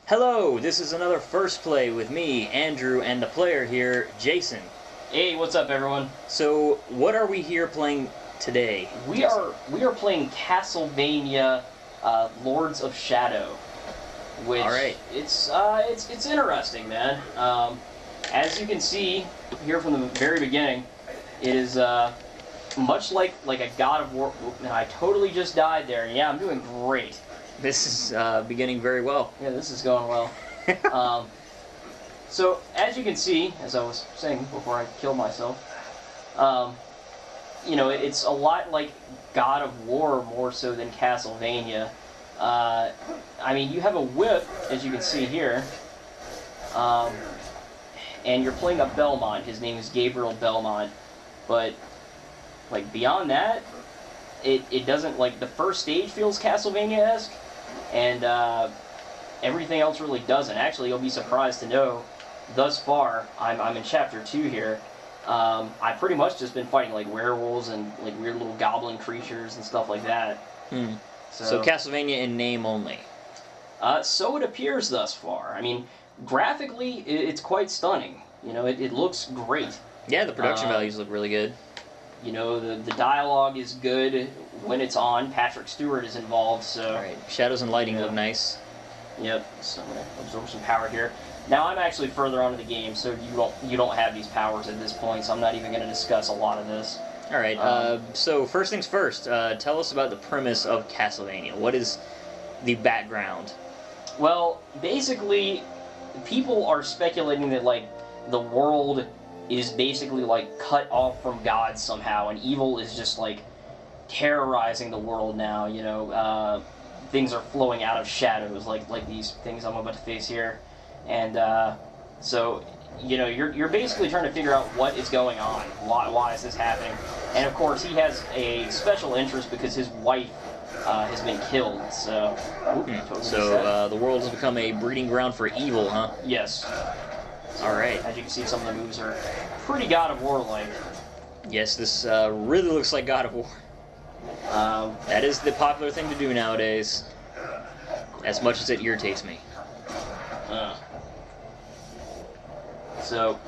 Hello, this is another First Play with me, Andrew, and the player here, Jason. Hey, what's up, everyone? So, what are we here playing today? We are playing Castlevania Lords of Shadow, which it's interesting, man. As you can see here from the very beginning, it is much like a God of War. I totally just died there. Yeah, I'm doing great. This is beginning very well. Yeah, this is going well. So, as you can see, as I was saying before I killed myself, you know, it's a lot like God of War more so than Castlevania. I mean, you have a whip, as you can see here, and you're playing a Belmont. His name is Gabriel Belmont, but, like, beyond that, it doesn't, like, the first stage feels Castlevania-esque, and everything else really doesn't. Actually, you'll be surprised to know, thus far, I'm in Chapter 2 here, I've pretty much just been fighting, like, werewolves and, like, weird little goblin creatures and stuff like that. So Castlevania in name only? So it appears thus far. I mean, graphically, it's quite stunning. You know, it looks great. Yeah, the production values look really good. You know, the dialogue is good when it's on. Patrick Stewart is involved, so... Alright, shadows and lighting look nice. Yep, so I'm going to absorb some power here. Now, I'm actually further on in the game, so you don't have these powers at this point, so I'm not even going to discuss a lot of this. Alright, so first things first, tell us about the premise of Castlevania. What is the background? Well, basically, people are speculating that, like, the world is basically, like, cut off from God somehow, and evil is just, like, terrorizing the world now, you know. Things are flowing out of shadows, like these things I'm about to face here. And, so, you know, you're basically trying to figure out what is going on. Why is this happening? And, of course, he has a special interest because his wife has been killed, so... The world has become a breeding ground for evil, huh? Yes. Alright. As you can see, some of the moves are pretty God of War-like. Yes, this really looks like God of War. That is the popular thing to do nowadays, as much as it irritates me. So,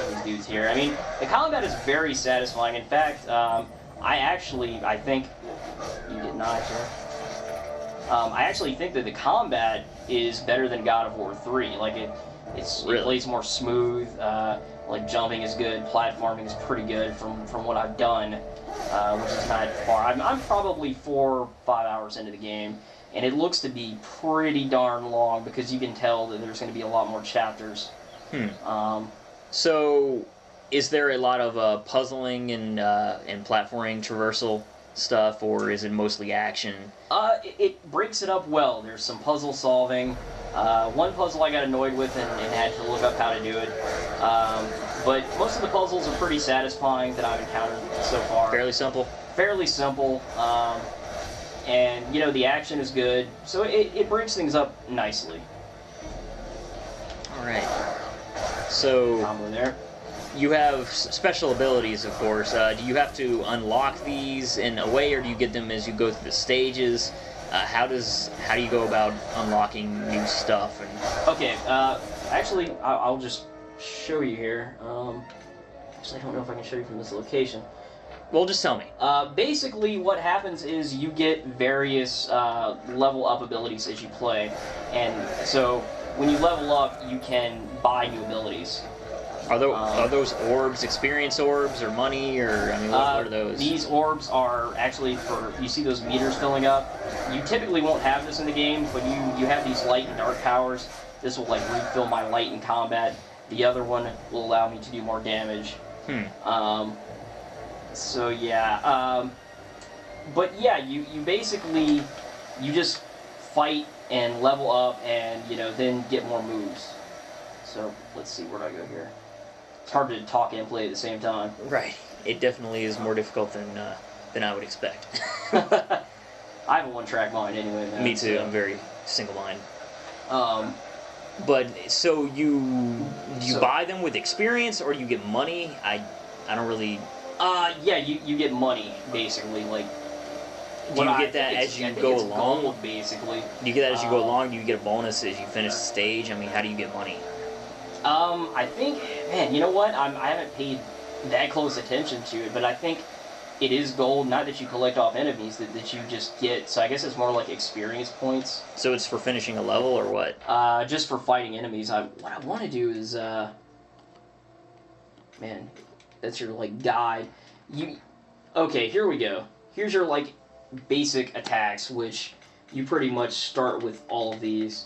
these dudes here. I mean, the combat is very satisfying. In fact, I think... You did not, sir. I actually think that the combat is better than God of War 3. Like, it plays more smooth, like, jumping is good, platforming is pretty good from what I've done, which is not far. I'm probably 4 or 5 hours into the game, and it looks to be pretty darn long, because you can tell that there's going to be a lot more chapters. So, is there a lot of puzzling and platforming, traversal stuff, or is it mostly action? It breaks it up well. There's some puzzle solving. One puzzle I got annoyed with and had to look up how to do it. But most of the puzzles are pretty satisfying that I've encountered so far. Fairly simple? Fairly simple. And, you know, the action is good. So it breaks things up nicely. Alright. So... Combo there. You have special abilities, of course. Do you have to unlock these in a way, or do you get them as you go through the stages? How do you go about unlocking new stuff? Okay, actually, I'll just show you here. Actually, I don't know if I can show you from this location. Well, just tell me. Basically, what happens is you get various level up abilities as you play, and so when you level up, you can buy new abilities. Are those orbs experience orbs or money, or I mean, what are those? These orbs are actually for, you see those meters filling up? You typically won't have this in the game, but you have these light and dark powers. This will, like, refill my light in combat. The other one will allow me to do more damage. So yeah, but yeah, you basically, you just fight and level up and, you know, then get more moves. So let's see, where do I go here? It's hard to talk and play at the same time. Right. It definitely is more difficult than I would expect. I have a one-track mind anyway, man. Me too. So. I'm very single-minded. But so you buy them with experience, or you get money? I don't really Yeah, you get money, basically, like... Do you get that as you go along? Gold, basically. Do you get that as you go along? Do you get a bonus as you finish the stage? I mean, how do you get money? I think, man, you know what? I haven't paid that close attention to it, but I think it is gold, not that you collect off enemies, that you just get. So I guess it's more like experience points. So it's for finishing a level, or what? Just for fighting enemies. What I want to do is, man, that's your, like, guide. Okay, here we go. Here's your, like, basic attacks, which you pretty much start with all of these.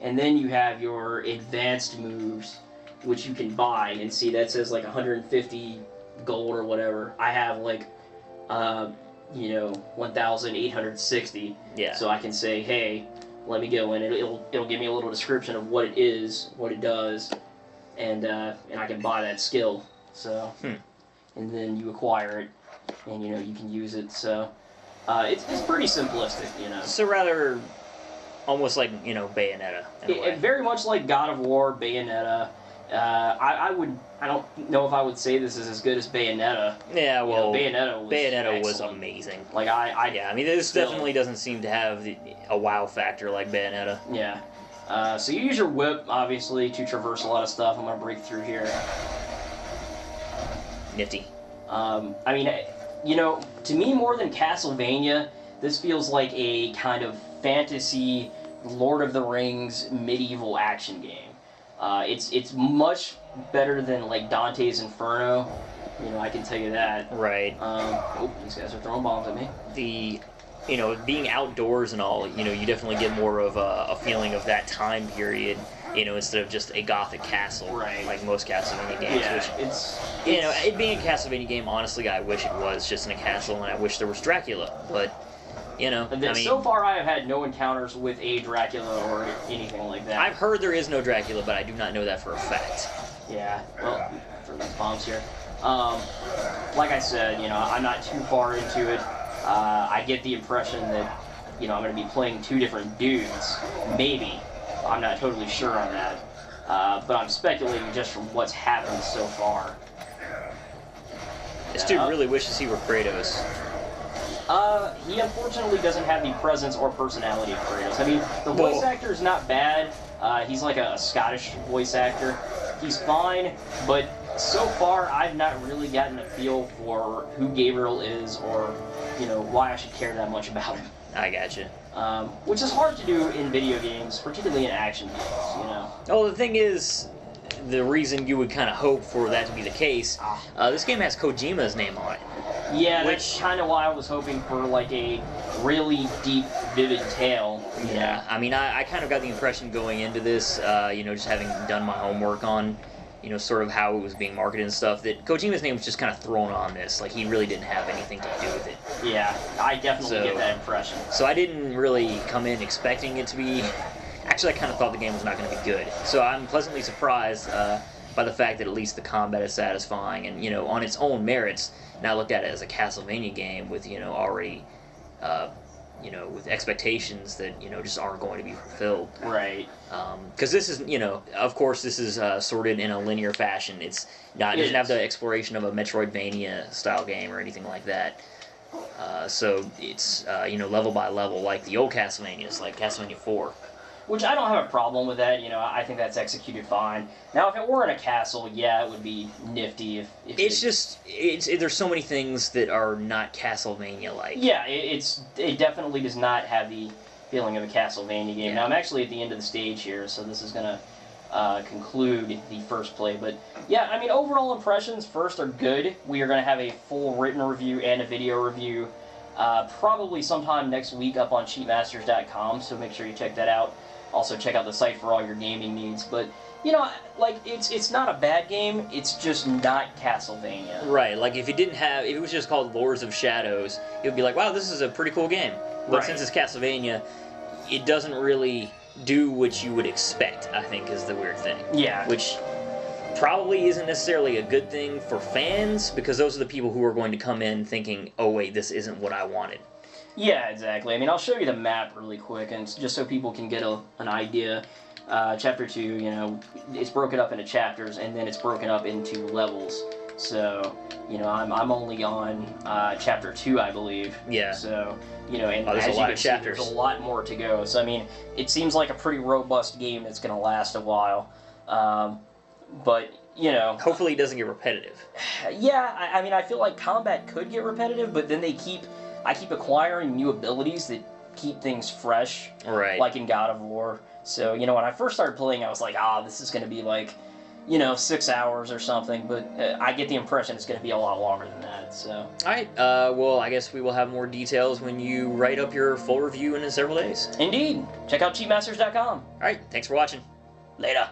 And then you have your advanced moves, which you can buy. And see, that says, like, 150 gold or whatever. I have, like, 1,860. Yeah. So I can say, hey, let me go in. It'll give me a little description of what it is, what it does, and I can buy that skill. So, and then you acquire it, and you can use it. So, it's pretty simplistic, So rather, almost like Bayonetta. Very much like God of War, Bayonetta. I don't know if I would say this is as good as Bayonetta. Yeah, well, Bayonetta was amazing. Like yeah, I mean, this definitely doesn't seem to have a wow factor like Bayonetta. Yeah. So you use your whip, obviously, to traverse a lot of stuff. I'm gonna break through here. Nifty. I mean, to me, more than Castlevania, this feels like a kind of fantasy, Lord of the Rings, medieval action game. It's much better than, like, Dante's Inferno. I can tell you that. Right. Oh, these guys are throwing bombs at me. Being outdoors and all, you definitely get more of a feeling of that time period, instead of just a gothic castle, right? Like most Castlevania games. Yeah, it being a Castlevania game, honestly, I wish it was just in a castle, and I wish there was Dracula, but. So far I have had no encounters with a Dracula or anything like that. I've heard there is no Dracula, but I do not know that for a fact. Yeah, well, throw these bombs here. Like I said, I'm not too far into it. I get the impression that, I'm going to be playing two different dudes. Maybe. I'm not totally sure on that. But I'm speculating just from what's happened so far. This dude really wishes he were Kratos. He unfortunately doesn't have the presence or personality of Kratos. I mean, the voice actor is not bad. He's like a Scottish voice actor. He's fine, but so far I've not really gotten a feel for who Gabriel is or, why I should care that much about him. I gotcha. Which is hard to do in video games, particularly in action games, Oh, the thing is, the reason you would kind of hope for that to be the case, this game has Kojima's name on it. Yeah, that's kind of why I was hoping for, like, a really deep, vivid tale. Yeah, I mean, I kind of got the impression going into this, just having done my homework on, sort of how it was being marketed and stuff, that Kojima's name was just kind of thrown on this. Like, he really didn't have anything to do with it. Yeah, I definitely get that impression. So I didn't really come in expecting it to be... Actually, I kind of thought the game was not going to be good. So I'm pleasantly surprised by the fact that at least the combat is satisfying and, on its own merits, now looked at it as a Castlevania game with, already, with expectations that, just aren't going to be fulfilled. Right. Because this is, of course, this is sorted in a linear fashion. It doesn't have the exploration of a Metroidvania-style game or anything like that. So it's, level by level, like the old Castlevanias, like Castlevania 4. Which I don't have a problem with that, I think that's executed fine. Now, if it were in a castle, yeah, it would be nifty if there's so many things that are not Castlevania-like. Yeah, it definitely does not have the feeling of a Castlevania game. Yeah. Now, I'm actually at the end of the stage here, so this is going to conclude the first play. But, yeah, I mean, overall impressions first are good. We are going to have a full written review and a video review probably sometime next week up on cheatmasters.com, so make sure you check that out. Also, check out the site for all your gaming needs. But, it's not a bad game. It's just not Castlevania. Right. Like, if it was just called Lords of Shadows, it would be like, wow, this is a pretty cool game. But since it's Castlevania, it doesn't really do what you would expect, I think, is the weird thing. Yeah. Which probably isn't necessarily a good thing for fans, because those are the people who are going to come in thinking, oh, wait, this isn't what I wanted. Yeah, exactly. I mean, I'll show you the map really quick, and just so people can get an idea. Chapter 2, it's broken up into chapters, and then it's broken up into levels. So, I'm only on chapter 2, I believe. Yeah. So, and there's as a lot you of can see, chapters. there's a lot more to go. So, I mean, it seems like a pretty robust game that's going to last a while. But, Hopefully it doesn't get repetitive. yeah, I mean, I feel like combat could get repetitive, but then I keep acquiring new abilities that keep things fresh. Right. Like in God of War. So, when I first started playing, I was like, this is going to be like, 6 hours or something, but I get the impression it's going to be a lot longer than that, so. Alright, well, I guess we will have more details when you write up your full review in several days. Indeed. Check out cheatmasters.com. Alright, thanks for watching. Later.